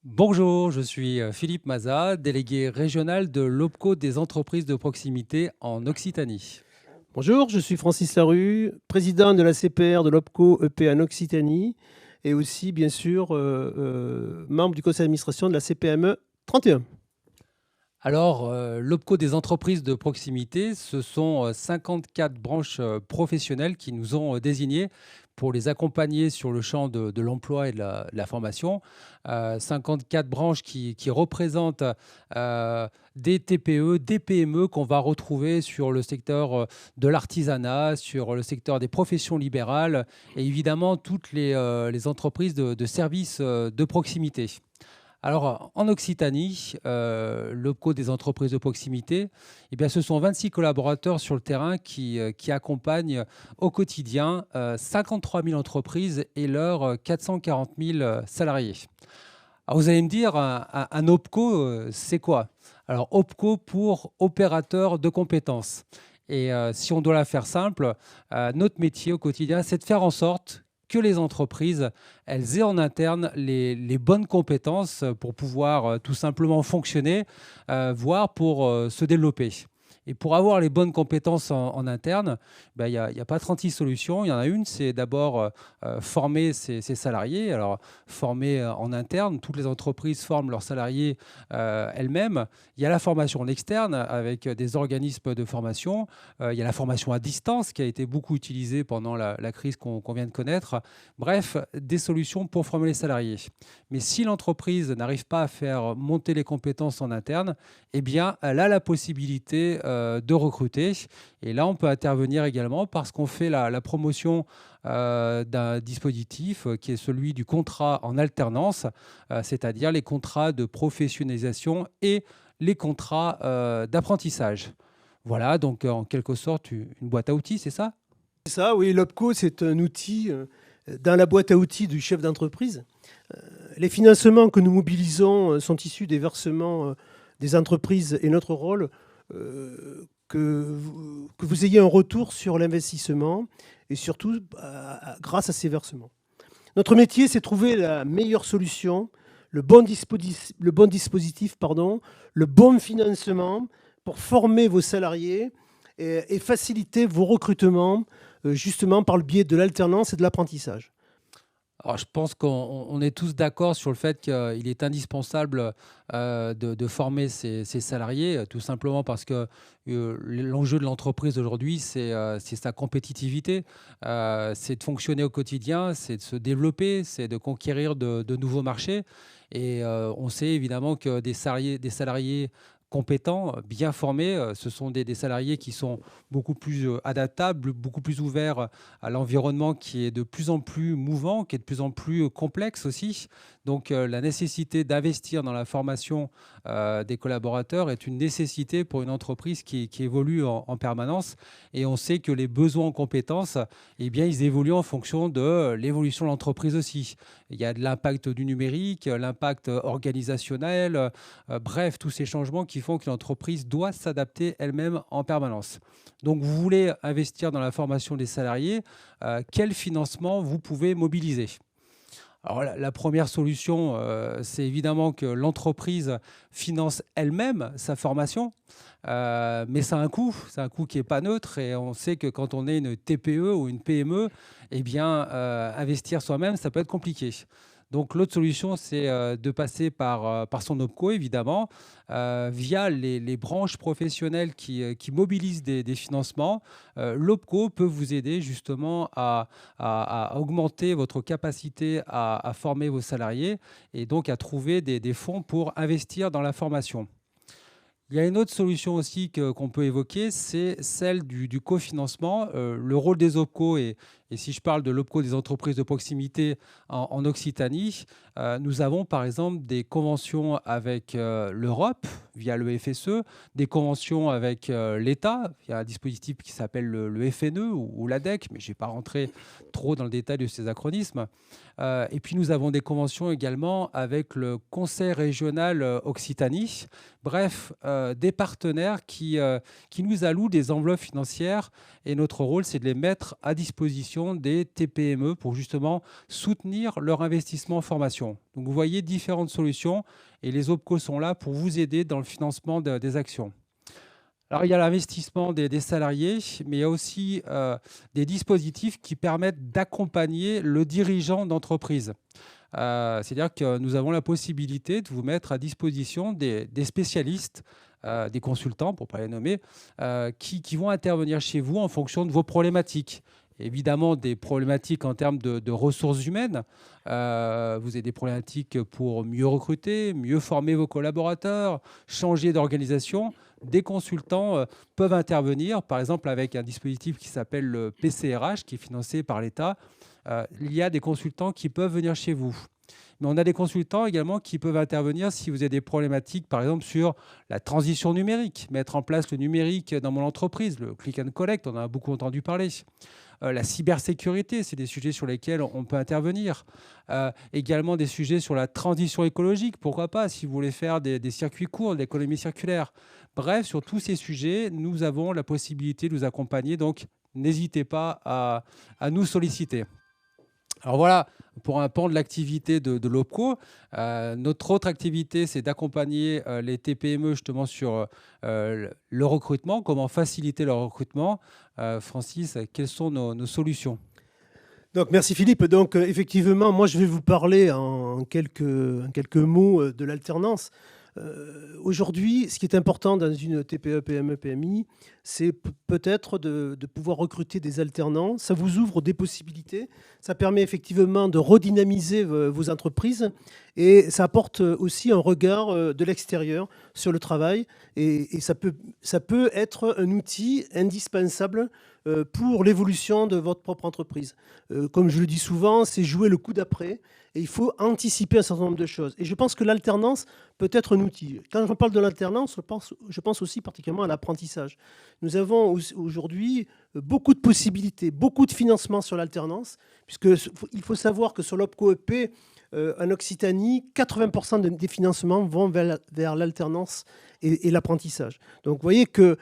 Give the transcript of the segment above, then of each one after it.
Bonjour, je suis Philippe Mazat, délégué régional de l'OPCO des entreprises de proximité en Occitanie. Bonjour, je suis Francis Larue, président de la CPR de l'OPCO EP en Occitanie et aussi, bien sûr, membre du conseil d'administration de la CPME 31. Alors, l'OPCO des entreprises de proximité, ce sont 54 branches professionnelles qui nous ont désignés pour les accompagner sur le champ de l'emploi et de la formation. 54 branches qui représentent des TPE, des PME qu'on va retrouver sur le secteur de l'artisanat, sur le secteur des professions libérales et évidemment toutes les entreprises de services de proximité. Alors, en Occitanie, l'OPCO des entreprises de proximité, eh bien, ce sont 26 collaborateurs sur le terrain qui accompagnent au quotidien 53 000 entreprises et leurs 440 000 salariés. Alors, vous allez me dire, un OPCO, c'est quoi? Alors, OPCO pour opérateur de compétences. Et si on doit la faire simple, notre métier au quotidien, c'est de faire en sorte que les entreprises, elles aient en interne les bonnes compétences pour pouvoir tout simplement fonctionner, voire pour se développer. Et pour avoir les bonnes compétences en interne, ben, il y a pas 36 solutions. Il y en a une, c'est d'abord former ses salariés. Alors, former en interne, toutes les entreprises forment leurs salariés elles-mêmes. Il y a la formation en externe avec des organismes de formation. Il y a la formation à distance qui a été beaucoup utilisée pendant la crise qu'on vient de connaître. Bref, des solutions pour former les salariés. Mais si l'entreprise n'arrive pas à faire monter les compétences en interne, eh bien, elle a la possibilité de recruter. Et là, on peut intervenir également parce qu'on fait la promotion d'un dispositif qui est celui du contrat en alternance, c'est-à-dire les contrats de professionnalisation et les contrats d'apprentissage. Voilà, donc en quelque sorte une boîte à outils, c'est ça? C'est ça, oui, l'OPCO, c'est un outil dans la boîte à outils du chef d'entreprise. Les financements que nous mobilisons sont issus des versements des entreprises et notre rôle, que vous ayez un retour sur l'investissement et surtout grâce à ces versements. Notre métier, c'est trouver la meilleure solution, le bon dispositif, pardon, le bon financement pour former vos salariés et faciliter vos recrutements justement par le biais de l'alternance et de l'apprentissage. Alors, je pense qu'on est tous d'accord sur le fait qu'il est indispensable de former ses salariés, tout simplement parce que l'enjeu de l'entreprise aujourd'hui, c'est sa compétitivité, c'est de fonctionner au quotidien, c'est de se développer, c'est de conquérir de nouveaux marchés. Et on sait évidemment que des salariés compétents, bien formés, ce sont des salariés qui sont beaucoup plus adaptables, beaucoup plus ouverts à l'environnement qui est de plus en plus mouvant, qui est de plus en plus complexe aussi. Donc la nécessité d'investir dans la formation des collaborateurs est une nécessité pour une entreprise qui évolue en permanence. Et on sait que les besoins en compétences, eh bien, ils évoluent en fonction de l'évolution de l'entreprise aussi. Il y a de l'impact du numérique, l'impact organisationnel, bref, tous ces changements qui font que l'entreprise doit s'adapter elle-même en permanence. Donc, vous voulez investir dans la formation des salariés, quel financement vous pouvez mobiliser? Alors, la première solution, c'est évidemment que l'entreprise finance elle-même sa formation, mais ça a un coût. C'est un coût qui n'est pas neutre et on sait que quand on est une TPE ou une PME, eh bien, investir soi-même, ça peut être compliqué. Donc l'autre solution, c'est de passer par son OPCO, évidemment, via les branches professionnelles qui mobilisent des financements. L'OPCO peut vous aider justement à augmenter votre capacité à former vos salariés et donc à trouver des fonds pour investir dans la formation. Il y a une autre solution aussi qu'on peut évoquer, c'est celle du cofinancement. Le rôle des OPCO, et si je parle de l'OPCO des entreprises de proximité en Occitanie, nous avons par exemple des conventions avec l'Europe via le FSE, des conventions avec l'État via un dispositif qui s'appelle le FNE ou l'ADEC, mais je ne vais pas rentrer trop dans le détail de ces acronismes. Et puis nous avons des conventions également avec le Conseil régional Occitanie. Bref, des partenaires qui nous allouent des enveloppes financières et notre rôle, c'est de les mettre à disposition disposition des TPME pour justement soutenir leur investissement en formation. Donc vous voyez différentes solutions et les OPCO sont là pour vous aider dans le financement des actions. Alors, il y a l'investissement des salariés, mais il y a aussi des dispositifs qui permettent d'accompagner le dirigeant d'entreprise. C'est-à-dire que nous avons la possibilité de vous mettre à disposition des spécialistes, des consultants, pour ne pas les nommer, qui vont intervenir chez vous en fonction de vos problématiques. Évidemment, des problématiques en termes de ressources humaines. Vous avez des problématiques pour mieux recruter, mieux former vos collaborateurs, changer d'organisation. Des consultants peuvent intervenir, par exemple avec un dispositif qui s'appelle le PCRH, qui est financé par l'État. Il y a des consultants qui peuvent venir chez vous. Mais on a des consultants également qui peuvent intervenir si vous avez des problématiques, par exemple, sur la transition numérique, mettre en place le numérique dans mon entreprise, le click and collect, on en a beaucoup entendu parler. La cybersécurité, c'est des sujets sur lesquels on peut intervenir. Également des sujets sur la transition écologique, pourquoi pas, si vous voulez faire des circuits courts, de l'économie circulaire. Bref, sur tous ces sujets, nous avons la possibilité de vous accompagner, donc n'hésitez pas à nous solliciter. Alors voilà, pour un pan de l'activité de l'OPCO. Notre autre activité, c'est d'accompagner les TPME justement sur le recrutement, comment faciliter leur recrutement. Francis, quelles sont nos solutions ? Donc, merci Philippe. Donc, effectivement, moi, je vais vous parler en quelques mots de l'alternance. Aujourd'hui, ce qui est important dans une TPE, PME, PMI, c'est peut-être de pouvoir recruter des alternants. Ça vous ouvre des possibilités. Ça permet effectivement de redynamiser vos entreprises et ça apporte aussi un regard de l'extérieur sur le travail. Et ça peut être un outil indispensable pour l'évolution de votre propre entreprise. Comme je le dis souvent, c'est jouer le coup d'après. Et il faut anticiper un certain nombre de choses. Et je pense que l'alternance peut être un outil. Quand je parle de l'alternance, je pense aussi particulièrement à l'apprentissage. Nous avons aujourd'hui beaucoup de possibilités, beaucoup de financements sur l'alternance, puisqu'il faut savoir que sur l'OPCO EP, en Occitanie, 80% des financements vont vers l'alternance et l'apprentissage. Donc vous voyez que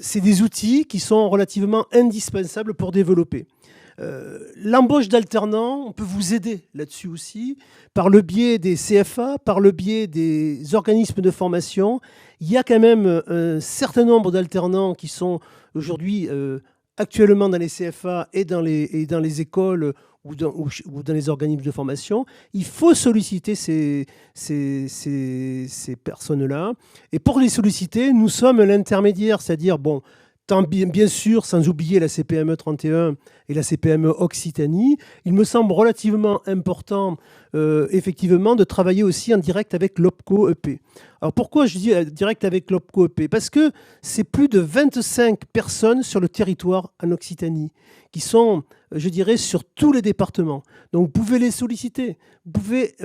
c'est des outils qui sont relativement indispensables pour développer. L'embauche d'alternants, on peut vous aider là-dessus aussi, par le biais des CFA, par le biais des organismes de formation. Il y a quand même un certain nombre d'alternants qui sont aujourd'hui actuellement dans les CFA et dans les écoles ou dans les organismes de formation. Il faut solliciter ces personnes-là. Et pour les solliciter, nous sommes l'intermédiaire, c'est-à-dire, bon, bien sûr, sans oublier la CPME 31 et la CPME Occitanie, il me semble relativement important, effectivement, de travailler aussi en direct avec l'OPCO EP. Alors pourquoi je dis direct avec l'OPCO EP ? Parce que c'est plus de 25 personnes sur le territoire en Occitanie, qui sont, je dirais, sur tous les départements. Donc vous pouvez les solliciter, vous pouvez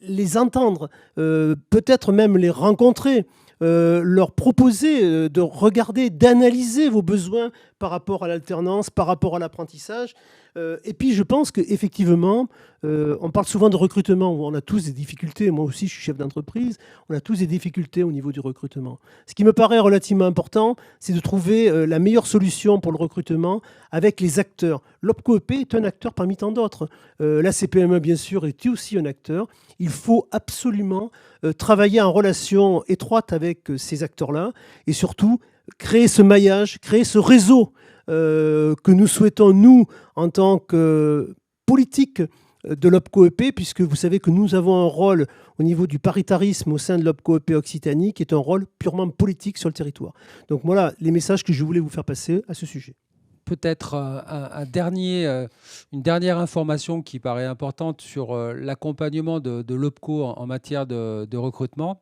les entendre, peut-être même les rencontrer. Leur proposer de regarder, d'analyser vos besoins par rapport à l'alternance, par rapport à l'apprentissage. Et puis, je pense qu'effectivement, on parle souvent de recrutement, où on a tous des difficultés. Moi aussi, je suis chef d'entreprise. On a tous des difficultés au niveau du recrutement. Ce qui me paraît relativement important, c'est de trouver la meilleure solution pour le recrutement avec les acteurs. L'OPCO EP est un acteur parmi tant d'autres. La CPME, bien sûr, est aussi un acteur. Il faut absolument travailler en relation étroite avec ces acteurs-là et surtout créer ce maillage, créer ce réseau que nous souhaitons, nous, en tant que politique de l'OPCO EP, puisque vous savez que nous avons un rôle au niveau du paritarisme au sein de l'OPCO EP Occitanie, qui est un rôle purement politique sur le territoire. Donc voilà les messages que je voulais vous faire passer à ce sujet. Peut-être une dernière information qui paraît importante sur l'accompagnement de l'OPCO en matière de recrutement.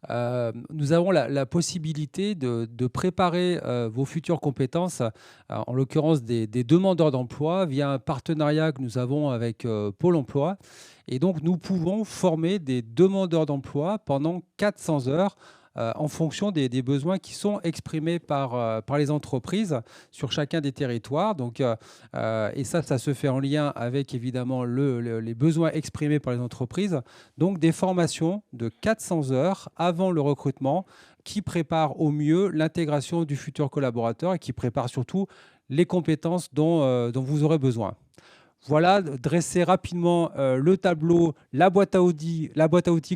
Nous avons la possibilité de préparer vos futures compétences, en l'occurrence des demandeurs d'emploi, via un partenariat que nous avons avec Pôle emploi. Et donc, nous pouvons former des demandeurs d'emploi pendant 400 heures en fonction des besoins qui sont exprimés par les entreprises sur chacun des territoires. Donc, et ça se fait en lien avec évidemment les besoins exprimés par les entreprises. Donc des formations de 400 heures avant le recrutement qui préparent au mieux l'intégration du futur collaborateur et qui préparent surtout les compétences dont vous aurez besoin. Voilà, dresser rapidement le tableau, la boîte à outils,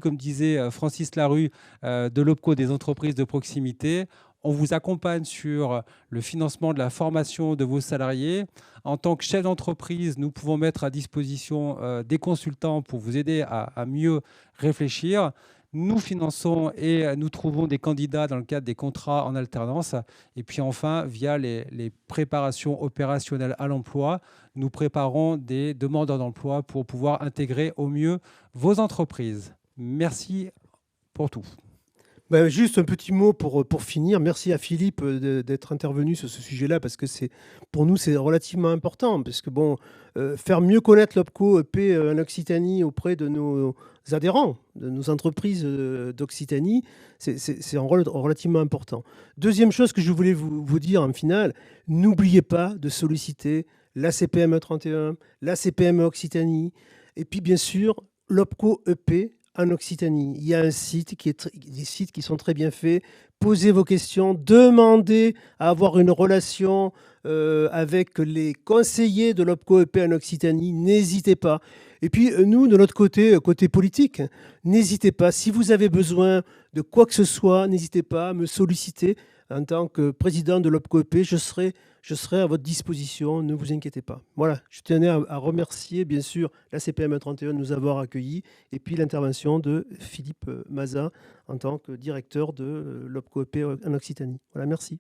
comme disait Francis Larue, de l'OPCO des entreprises de proximité. On vous accompagne sur le financement de la formation de vos salariés. En tant que chef d'entreprise, nous pouvons mettre à disposition des consultants pour vous aider à mieux réfléchir. Nous finançons et nous trouvons des candidats dans le cadre des contrats en alternance. Et puis enfin, via les préparations opérationnelles à l'emploi, nous préparons des demandeurs d'emploi pour pouvoir intégrer au mieux vos entreprises. Merci pour tout. Ben, juste un petit mot pour finir. Merci à Philippe d'être intervenu sur ce sujet-là parce que pour nous, c'est relativement important. Parce que bon, faire mieux connaître l'OPCO EP en Occitanie auprès de nos adhérents, de nos entreprises d'Occitanie, c'est un rôle relativement important. Deuxième chose que je voulais vous dire en finale, n'oubliez pas de solliciter la CPME 31, la CPME Occitanie, et puis bien sûr l'OPCO EP en Occitanie. Il y a des sites qui sont très bien faits. Posez vos questions, demandez à avoir une relation avec les conseillers de l'OPCO EP en Occitanie. N'hésitez pas. Et puis nous, de notre côté, côté politique, n'hésitez pas. Si vous avez besoin de quoi que ce soit, n'hésitez pas à me solliciter. En tant que président de l'OPCO EP, je serai à votre disposition, ne vous inquiétez pas. Voilà, je tenais à remercier bien sûr la CPME 31 de nous avoir accueillis et puis l'intervention de Philippe Mazin en tant que directeur de l'OPCO EP en Occitanie. Voilà, merci.